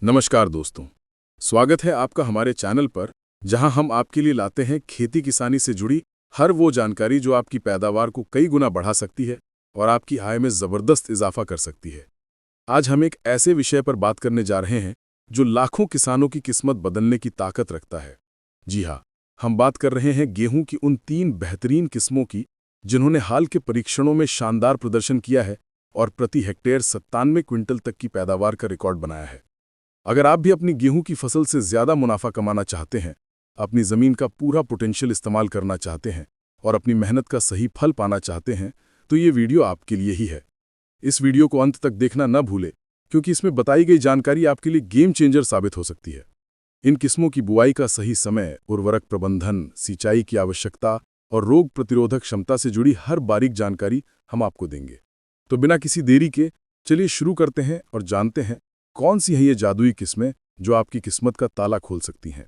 नमस्कार दोस्तों, स्वागत है आपका हमारे चैनल पर, जहां हम आपके लिए लाते हैं खेती किसानी से जुड़ी हर वो जानकारी जो आपकी पैदावार को कई गुना बढ़ा सकती है और आपकी आय में ज़बरदस्त इजाफा कर सकती है। आज हम एक ऐसे विषय पर बात करने जा रहे हैं जो लाखों किसानों की किस्मत बदलने की ताकत रखता है। जी हाँ, हम बात कर रहे हैं गेहूं की उन 3 बेहतरीन किस्मों की जिन्होंने हाल के परीक्षणों में शानदार प्रदर्शन किया है और प्रति हेक्टेयर 97 क्विंटल तक की पैदावार का रिकॉर्ड बनाया है। अगर आप भी अपनी गेहूं की फसल से ज्यादा मुनाफा कमाना चाहते हैं, अपनी जमीन का पूरा पोटेंशियल इस्तेमाल करना चाहते हैं और अपनी मेहनत का सही फल पाना चाहते हैं, तो ये वीडियो आपके लिए ही है। इस वीडियो को अंत तक देखना न भूलें, क्योंकि इसमें बताई गई जानकारी आपके लिए गेम चेंजर साबित हो सकती है। इन किस्मों की बुआई का सही समय, उर्वरक प्रबंधन, सिंचाई की आवश्यकता और रोग प्रतिरोधक क्षमता से जुड़ी हर बारीक जानकारी हम आपको देंगे। तो बिना किसी देरी के चलिए शुरू करते हैं और जानते हैं कौन सी है ये जादुई किस्में जो आपकी किस्मत का ताला खोल सकती हैं।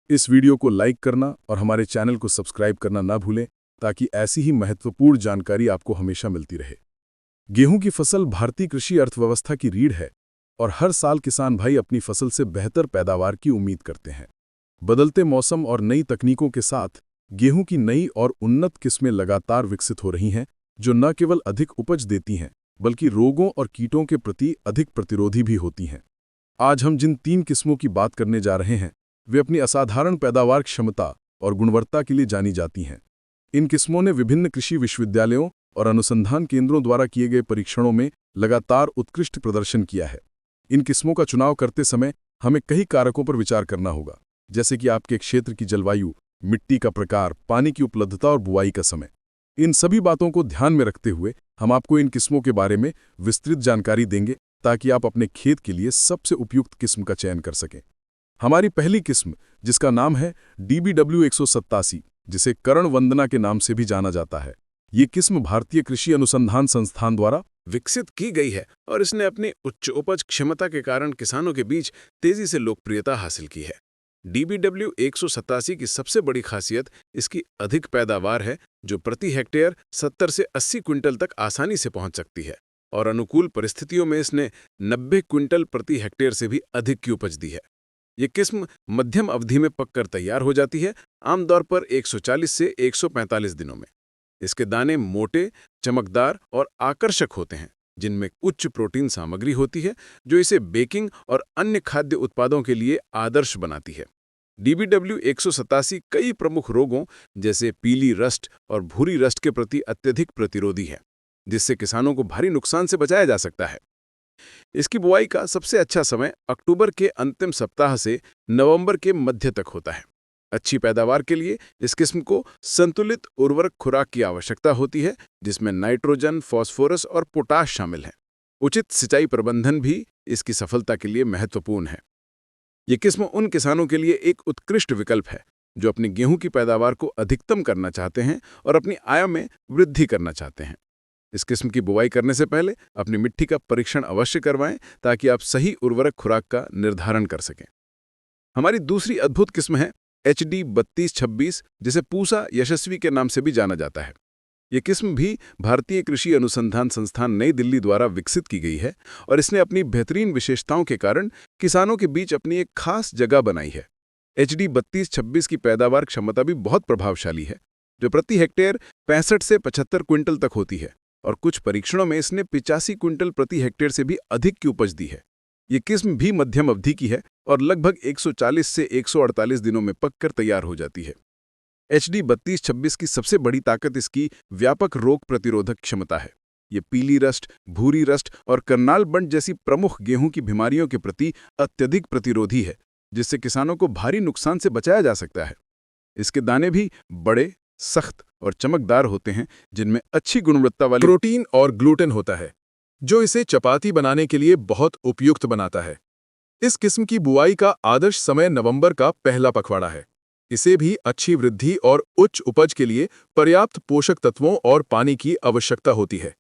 इस वीडियो को लाइक करना और हमारे चैनल को सब्सक्राइब करना ना भूलें, ताकि ऐसी ही महत्वपूर्ण जानकारी आपको हमेशा मिलती रहे। गेहूं की फसल भारतीय कृषि अर्थव्यवस्था की रीढ़ है और हर साल किसान भाई अपनी फसल से बेहतर पैदावार की उम्मीद करते हैं। बदलते मौसम और नई तकनीकों के साथ गेहूं की नई और उन्नत किस्में लगातार विकसित हो रही हैं, जो न केवल अधिक उपज देती हैं बल्कि रोगों और कीटों के प्रति अधिक प्रतिरोधी भी होती हैं। आज हम जिन 3 किस्मों की बात करने जा रहे हैं, वे अपनी असाधारण पैदावार क्षमता और गुणवत्ता के लिए जानी जाती हैं। इन किस्मों ने विभिन्न कृषि विश्वविद्यालयों और अनुसंधान केंद्रों द्वारा किए गए परीक्षणों में लगातार उत्कृष्ट प्रदर्शन किया है। इन किस्मों का चुनाव करते समय हमें कई कारकों पर विचार करना होगा, जैसे कि आपके क्षेत्र की जलवायु, मिट्टी का प्रकार, पानी की उपलब्धता और बुआई का समय। इन सभी बातों को ध्यान में रखते हुए हम आपको इन किस्मों के बारे में विस्तृत जानकारी देंगे, ताकि आप अपने खेत के लिए सबसे उपयुक्त किस्म का चयन कर सकें। हमारी पहली किस्म, जिसका नाम है DBW 187, जिसे कर्ण वंदना के नाम से भी जाना जाता है, ये किस्म भारतीय कृषि अनुसंधान संस्थान द्वारा विकसित की गई है और इसने अपनी उच्च उपज क्षमता के कारण किसानों के बीच तेजी से लोकप्रियता हासिल की है। DBW 187 की सबसे बड़ी खासियत इसकी अधिक पैदावार है, जो प्रति हेक्टेयर 70 से 80 क्विंटल तक आसानी से पहुंच सकती है, और अनुकूल परिस्थितियों में इसने 90 क्विंटल प्रति हेक्टेयर से भी अधिक की उपज दी है। ये किस्म मध्यम अवधि में पककर तैयार हो जाती है, आमतौर पर 140 से 145 दिनों में। इसके दाने मोटे, चमकदार और आकर्षक होते हैं, जिनमें उच्च प्रोटीन सामग्री होती है, जो इसे बेकिंग और अन्य खाद्य उत्पादों के लिए आदर्श बनाती है। DBW 187 कई प्रमुख रोगों जैसे पीली रस्ट और भूरी रस्ट के प्रति अत्यधिक प्रतिरोधी है, जिससे किसानों को भारी नुकसान से बचाया जा सकता है। इसकी बुआई का सबसे अच्छा समय अक्टूबर के अंतिम सप्ताह से नवंबर के मध्य तक होता है। अच्छी पैदावार के लिए इस किस्म को संतुलित उर्वरक खुराक की आवश्यकता होती है, जिसमें नाइट्रोजन, फास्फोरस और पोटाश शामिल है। उचित सिंचाई प्रबंधन भी इसकी सफलता के लिए महत्वपूर्ण है। ये किस्म उन किसानों के लिए एक उत्कृष्ट विकल्प है जो अपनी गेहूं की पैदावार को अधिकतम करना चाहते हैं और अपनी आय में वृद्धि करना चाहते हैं। इस किस्म की बुवाई करने से पहले अपनी मिट्टी का परीक्षण अवश्य करवाएं, ताकि आप सही उर्वरक खुराक का निर्धारण कर सकें। हमारी दूसरी अद्भुत किस्म है HD 3226, जिसे पूसा यशस्वी के नाम से भी जाना जाता है। ये किस्म भी भारतीय कृषि अनुसंधान संस्थान नई दिल्ली द्वारा विकसित की गई है और इसने अपनी बेहतरीन विशेषताओं के कारण किसानों के बीच अपनी एक खास जगह बनाई है। HD 3226 की पैदावार क्षमता भी बहुत प्रभावशाली है, जो प्रति हेक्टेयर 65 से 75 क्विंटल तक होती है, और कुछ परीक्षणों में इसने 85 क्विंटल प्रति हेक्टेयर से भी अधिक की उपज दी है। ये किस्म भी मध्यम अवधि की है और लगभग 140 से 148 दिनों में पककर तैयार हो जाती है। HD 3226 की सबसे बड़ी ताकत इसकी व्यापक रोग प्रतिरोधक क्षमता है। ये पीली रस्ट, भूरी रस्ट और करनाल बंट जैसी प्रमुख गेहूं की बीमारियों के प्रति अत्यधिक प्रतिरोधी है, जिससे किसानों को भारी नुकसान से बचाया जा सकता है। इसके दाने भी बड़े, सख्त और चमकदार होते हैं, जिनमें अच्छी गुणवत्ता वाली प्रोटीन और ग्लूटेन होता है, जो इसे चपाती बनाने के लिए बहुत उपयुक्त बनाता है। इस किस्म की बुआई का आदर्श समय नवंबर का पहला पखवाड़ा है। इसे भी अच्छी वृद्धि और उच्च उपज के लिए पर्याप्त पोषक तत्वों और पानी की आवश्यकता होती है।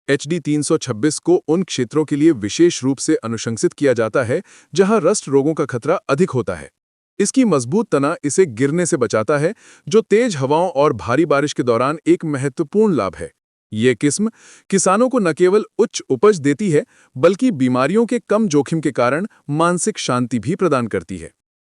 HD 326 को उन क्षेत्रों के लिए विशेष रूप से अनुशंसित किया जाता है जहां रस्ट रोगों का खतरा अधिक होता है। इसकी मजबूत तना इसे गिरने से बचाता है, जो तेज हवाओं और भारी बारिश के दौरान एक महत्वपूर्ण लाभ है। ये किस्म किसानों को न केवल उच्च उपज देती है, बल्कि बीमारियों के कम जोखिम के कारण मानसिक शांति भी प्रदान करती है।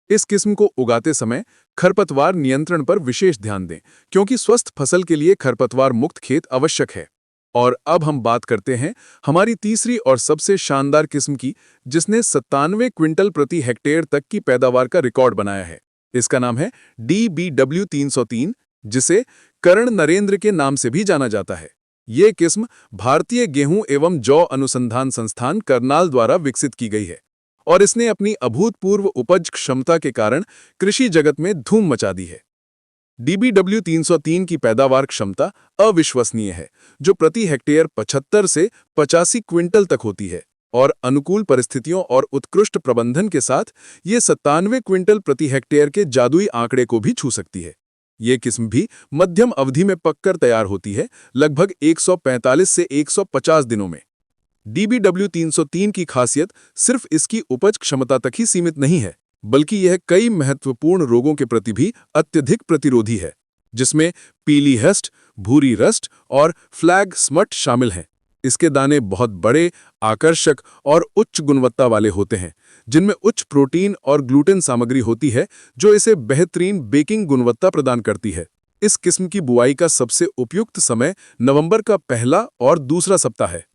इस किस्म को उगाते समय खरपतवार नियंत्रण पर विशेष ध्यान दें, क्योंकि स्वस्थ फसल के लिए खरपतवार मुक्त खेत आवश्यक है। और अब हम बात करते हैं हमारी तीसरी और सबसे शानदार किस्म की, जिसने 97 क्विंटल प्रति हेक्टेयर तक की पैदावार का रिकॉर्ड बनाया है। इसका नाम है DBW 303, जिसे कर्ण नरेंद्र के नाम से भी जाना जाता है। ये किस्म भारतीय गेहूं एवं जौ अनुसंधान संस्थान करनाल द्वारा विकसित की गई है और इसने अपनी अभूतपूर्व उपज क्षमता के कारण कृषि जगत में धूम मचा दी है। DBW 303 की पैदावार क्षमता अविश्वसनीय है, जो प्रति हेक्टेयर 75 से 85 क्विंटल तक होती है और अनुकूल परिस्थितियों और उत्कृष्ट प्रबंधन के साथ ये 97 क्विंटल प्रति हेक्टेयर के जादुई आंकड़े को भी छू सकती है। ये किस्म भी मध्यम अवधि में पककर तैयार होती है, लगभग 145 से 150 दिनों में। DBW 303 की खासियत सिर्फ इसकी उपज क्षमता तक ही सीमित नहीं है, बल्कि यह कई महत्वपूर्ण रोगों के प्रति भी अत्यधिक प्रतिरोधी है, जिसमें पीली हेस्ट, भूरी रस्ट और फ्लैग स्मट शामिल हैं। इसके दाने बहुत बड़े, आकर्षक और उच्च गुणवत्ता वाले होते हैं, जिनमें उच्च प्रोटीन और ग्लूटेन सामग्री होती है, जो इसे बेहतरीन बेकिंग गुणवत्ता प्रदान करती है। इस किस्म की बुआई का सबसे उपयुक्त समय नवंबर का पहला और दूसरा सप्ताह है।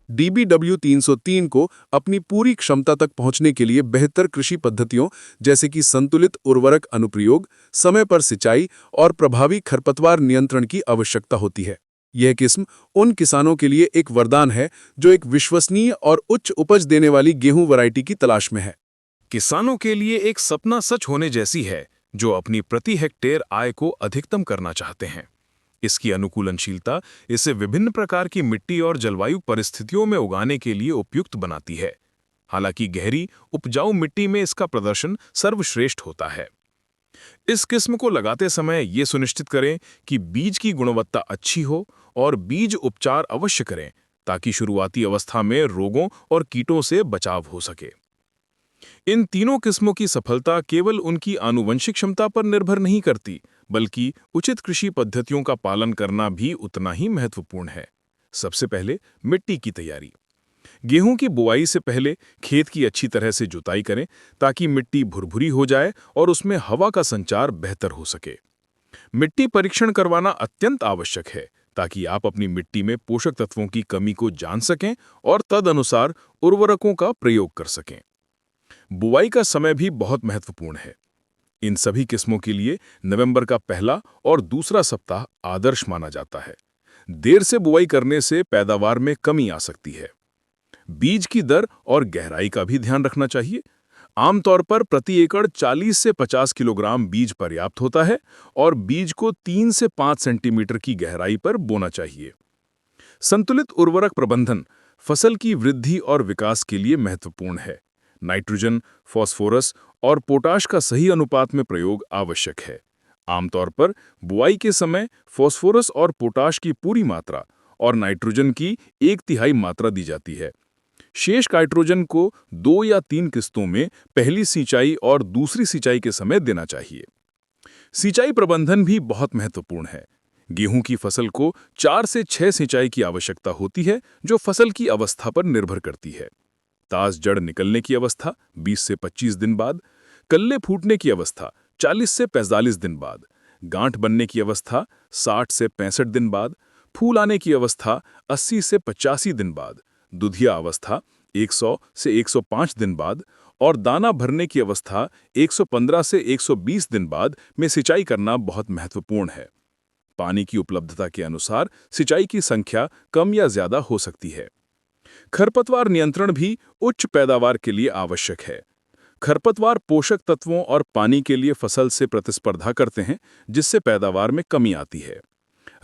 DBW 303 को अपनी पूरी क्षमता तक पहुंचने के लिए बेहतर कृषि पद्धतियों जैसे कि संतुलित उर्वरक अनुप्रयोग, समय पर सिंचाई और प्रभावी खरपतवार नियंत्रण की आवश्यकता होती है। यह किस्म उन किसानों के लिए एक वरदान है जो एक विश्वसनीय और उच्च उपज देने वाली गेहूं वैरायटी की तलाश में है। किसानों के लिए एक सपना सच होने जैसी है, जो अपनी प्रति हेक्टेयर आय को अधिकतम करना चाहते हैं। इसकी अनुकूलनशीलता इसे विभिन्न प्रकार की मिट्टी और जलवायु परिस्थितियों में उगाने के लिए उपयुक्त बनाती है। हालांकि गहरी, उपजाऊ मिट्टी में इसका प्रदर्शन सर्वश्रेष्ठ होता है। इस किस्म को लगाते समय ये सुनिश्चित करें कि बीज की गुणवत्ता अच्छी हो और बीज उपचार अवश्य करें, ताकि शुरुआती अवस्था में रोगों और कीटों से बचाव हो सके। इन तीनों किस्मों की सफलता केवल उनकी आनुवंशिक क्षमता पर निर्भर नहीं करती, बल्कि उचित कृषि पद्धतियों का पालन करना भी उतना ही महत्वपूर्ण है। सबसे पहले मिट्टी की तैयारी। गेहूं की बुआई से पहले खेत की अच्छी तरह से जुताई करें, ताकि मिट्टी भुरभुरी हो जाए और उसमें हवा का संचार बेहतर हो सके। मिट्टी परीक्षण करवाना अत्यंत आवश्यक है, ताकि आप अपनी मिट्टी में पोषक तत्वों की कमी को जान सकें और तदनुसार उर्वरकों का प्रयोग कर सकें। बुआई का समय भी बहुत महत्वपूर्ण है। इन सभी किस्मों के लिए नवंबर का पहला और दूसरा सप्ताह आदर्श माना जाता है। देर से बुआई करने से पैदावार में कमी आ सकती है। बीज की दर और गहराई का भी ध्यान रखना चाहिए। आमतौर पर प्रति एकड़ 40 से 50 किलोग्राम बीज पर्याप्त होता है और बीज को 3 से 5 सेंटीमीटर की गहराई पर बोना चाहिए। संतुलित उर्वरक प्रबंधन फसल की वृद्धि और विकास के लिए महत्वपूर्ण है। नाइट्रोजन, फास्फोरस और पोटाश का सही अनुपात में प्रयोग आवश्यक है। आमतौर पर बुआई के समय फास्फोरस और पोटाश की पूरी मात्रा और नाइट्रोजन की 1/3 मात्रा दी जाती है। शेष नाइट्रोजन को 2 या 3 किस्तों में पहली सिंचाई और दूसरी सिंचाई के समय देना चाहिए। सिंचाई प्रबंधन भी बहुत महत्वपूर्ण है। गेहूं की फसल को 4 से 6 सिंचाई की आवश्यकता होती है, जो फसल की अवस्था पर निर्भर करती है। ताज जड़ निकलने की अवस्था 20 से 25 दिन बाद, कल्ले फूटने की अवस्था 40 से 45 दिन बाद, गांठ बनने की अवस्था 60 से 65 दिन बाद, फूल आने की अवस्था 80 से 85 दिन बाद, दुधिया अवस्था 100 से 105 दिन बाद और दाना भरने की अवस्था 115 से 120 दिन बाद में सिंचाई करना बहुत महत्वपूर्ण है। पानी की उपलब्धता के अनुसार सिंचाई की संख्या कम या ज्यादा हो सकती है। खरपतवार नियंत्रण भी उच्च पैदावार के लिए आवश्यक है। खरपतवार पोषक तत्वों और पानी के लिए फसल से प्रतिस्पर्धा करते हैं, जिससे पैदावार में कमी आती है।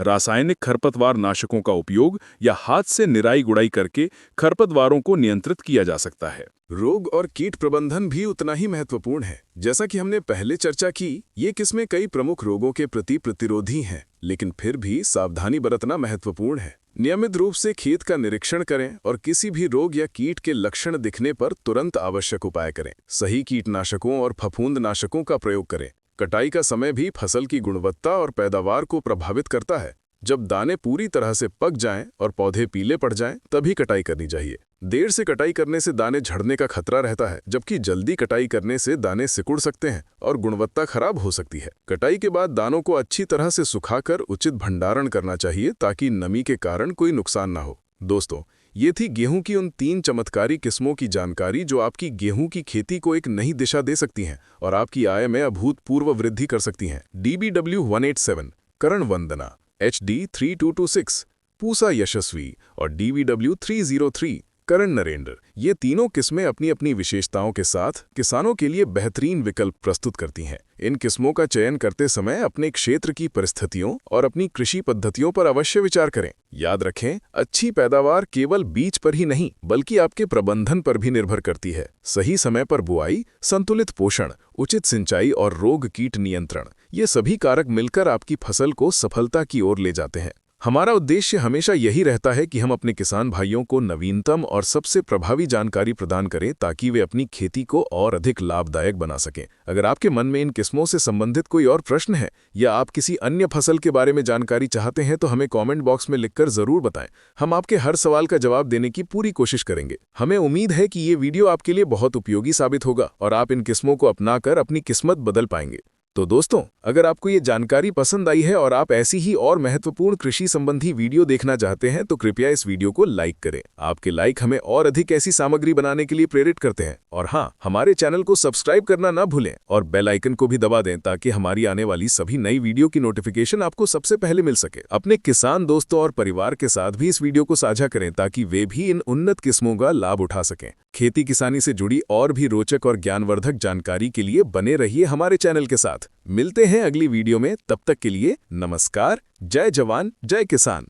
रासायनिक खरपतवार नाशकों का उपयोग या हाथ से निराई गुड़ाई करके खरपतवारों को नियंत्रित किया जा सकता है। रोग और कीट प्रबंधन भी उतना ही महत्वपूर्ण है। जैसा कि हमने पहले चर्चा की, ये किस्में कई प्रमुख रोगों के प्रति प्रतिरोधी हैं, लेकिन फिर भी सावधानी बरतना महत्वपूर्ण है। नियमित रूप से खेत का निरीक्षण करें और किसी भी रोग या कीट के लक्षण दिखने पर तुरंत आवश्यक उपाय करें। सही कीटनाशकों और फफूंदनाशकों का प्रयोग करें। कटाई का समय भी फसल की गुणवत्ता और पैदावार को प्रभावित करता है। जब दाने पूरी तरह से पक जाएं और पौधे पीले पड़ जाएं, तभी कटाई करनी चाहिए। देर से कटाई करने से दाने झड़ने का खतरा रहता है, जबकि जल्दी कटाई करने से दाने सिकुड़ सकते हैं और गुणवत्ता खराब हो सकती है। कटाई के बाद दानों को अच्छी तरह से सुखाकर उचित भंडारण करना चाहिए ताकि नमी के कारण कोई नुकसान ना हो। दोस्तों, ये थी गेहूं की उन 3 चमत्कारी किस्मों की जानकारी जो आपकी गेहूं की खेती को एक नई दिशा दे सकती हैं और आपकी आय में अभूतपूर्व वृद्धि कर सकती हैं। DBW 187, करण वंदना, HD 3226, पूसा यशस्वी और DBW 303, करण नरेंद्र, ये तीनों किस्में अपनी अपनी विशेषताओं के साथ किसानों के लिए बेहतरीन विकल्प प्रस्तुत करती हैं। इन किस्मों का चयन करते समय अपने क्षेत्र की परिस्थितियों और अपनी कृषि पद्धतियों पर अवश्य विचार करें। याद रखें, अच्छी पैदावार केवल बीज पर ही नहीं बल्कि आपके प्रबंधन पर भी निर्भर करती है। सही समय पर बुआई, संतुलित पोषण, उचित सिंचाई और रोग कीट नियंत्रण, ये सभी कारक मिलकर आपकी फसल को सफलता की ओर ले जाते हैं। हमारा उद्देश्य हमेशा यही रहता है कि हम अपने किसान भाइयों को नवीनतम और सबसे प्रभावी जानकारी प्रदान करें ताकि वे अपनी खेती को और अधिक लाभदायक बना सकें। अगर आपके मन में इन किस्मों से संबंधित कोई और प्रश्न है या आप किसी अन्य फसल के बारे में जानकारी चाहते हैं तो हमें कमेंट बॉक्स में लिखकर जरूर बताएं। हम आपके हर सवाल का जवाब देने की पूरी कोशिश करेंगे। हमें उम्मीद है कि ये वीडियो आपके लिए बहुत उपयोगी साबित होगा और आप इन किस्मों को अपनाकर अपनी किस्मत बदल पाएंगे। तो दोस्तों, अगर आपको ये जानकारी पसंद आई है और आप ऐसी ही और महत्वपूर्ण कृषि संबंधी वीडियो देखना चाहते हैं तो कृपया इस वीडियो को लाइक करें। आपके लाइक हमें और अधिक ऐसी सामग्री बनाने के लिए प्रेरित करते हैं। और हाँ, हमारे चैनल को सब्सक्राइब करना ना भूलें और बेल आइकन को भी दबा दें ताकि हमारी आने वाली सभी नई वीडियो की नोटिफिकेशन आपको सबसे पहले मिल सके। अपने किसान दोस्तों और परिवार के साथ भी इस वीडियो को साझा करें ताकि वे भी इन उन्नत किस्मों का लाभ उठा सकें। खेती किसानी से जुड़ी और भी रोचक और ज्ञानवर्धक जानकारी के लिए बने रहिए हमारे चैनल के साथ। मिलते हैं अगली वीडियो में, तब तक के लिए नमस्कार। जय जवान, जय किसान।